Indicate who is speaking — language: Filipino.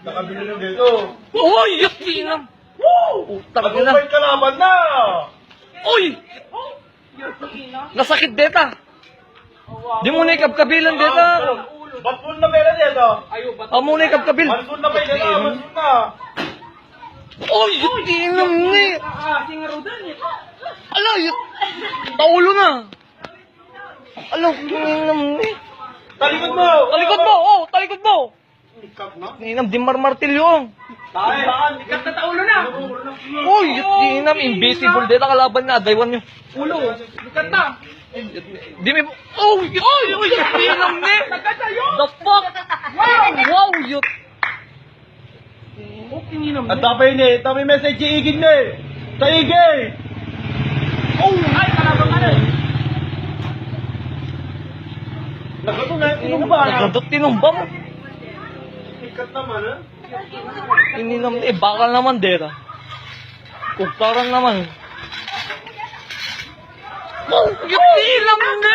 Speaker 1: Nakabili ng dito.
Speaker 2: Uy! Yakinam! Utang na.
Speaker 1: Mag-upay kalaban na!
Speaker 2: Uy! Nasakit deta. Di mo na ikabkabilan deta.
Speaker 1: Batbun na pera dito.
Speaker 2: Amo na ikabkabil.
Speaker 1: Mansun na pera dito. Mansun na.
Speaker 2: Uy! Yakinam ni. Ala! Taulo na. Ala! Yakinam ni.
Speaker 1: Talikod mo!
Speaker 2: Talikod mo! Oh! Talikod mo!
Speaker 1: Ikat na?
Speaker 2: Yakinam, di marmartilyo.
Speaker 1: Tahan! Ikat na taulo na!
Speaker 2: Uy! Yakinam, invisible deta kalaban na. Daywan nyo.
Speaker 1: Ulo! Ikat na!
Speaker 2: Di may... Oh! Uy! Uy! Yakinam ni. The fuck? Wow! Yut!
Speaker 1: At tapay ni, tapay message iigin ni! Taigay! Oh! Ay! Kalabang ka na eh! Nagato na, tinumba na!
Speaker 2: Nagladot tinumba mo.
Speaker 1: Ikat naman ha?
Speaker 2: Ininam, bakal naman dera. Kuktaran naman. Oh, yung ilam na!